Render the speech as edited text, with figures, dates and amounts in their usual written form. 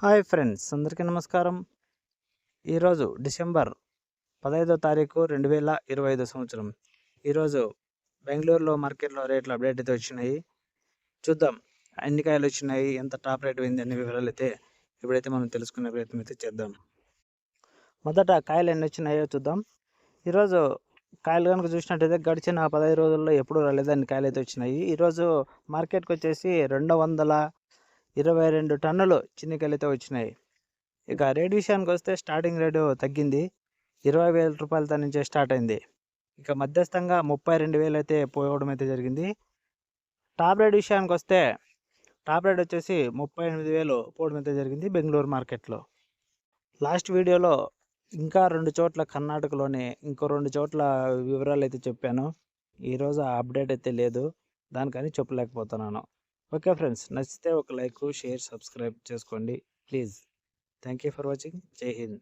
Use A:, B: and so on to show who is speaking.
A: Hi friends, అందరికీ నమస్కారం. ఈరోజు డిసెంబర్ 15వ తారీఖు 2025 సంవత్సరం. ఈరోజు బెంగళూరులో మార్కెట్లో రేట్లు అప్డేట్ అయితే వచ్చినాయి. చూద్దాం ఎన్ని కాయలు వచ్చినాయి, ఎంత టాప్ రేట్ పోయింది అన్ని వివరాలు అయితే ఇప్పుడైతే మనం తెలుసుకునే ప్రయత్నం అయితే చేద్దాం. మొదట కాయలు ఎన్ని వచ్చినాయో చూద్దాం. ఈరోజు కాయలు కనుక చూసినట్టయితే గడిచిన 15 రోజుల్లో ఎప్పుడు రాలేదు అన్ని కాయలు అయితే వచ్చినాయి. ఈరోజు మార్కెట్కి వచ్చేసి 222 టన్నులు చిన్నికాయలు అయితే వచ్చినాయి. ఇక రేట్ విషయానికి వస్తే స్టార్టింగ్ రేటు తగ్గింది, 20,000 రూపాయలతో నుంచే స్టార్ట్ అయింది. ఇక మధ్యస్థంగా 32,000 అయితే పోవడం అయితే జరిగింది. టాప్ రేట్ విషయానికి వస్తే టాప్ రేట్ వచ్చేసి 38,000 పోవడం అయితే జరిగింది బెంగళూరు మార్కెట్లో. లాస్ట్ వీడియోలో ఇంకా 2 చోట్ల కర్ణాటకలోనే ఇంకో 2 చోట్ల వివరాలు అయితే చెప్పాను. ఈరోజు ఆ అప్డేట్ అయితే లేదు, దానికని చెప్పలేకపోతున్నాను. ఓకే ఫ్రెండ్స్, నచ్చితే ఒక లైక్, షేర్, సబ్స్క్రైబ్ చేసుకోండి please. Thank you for watching. జై హింద్.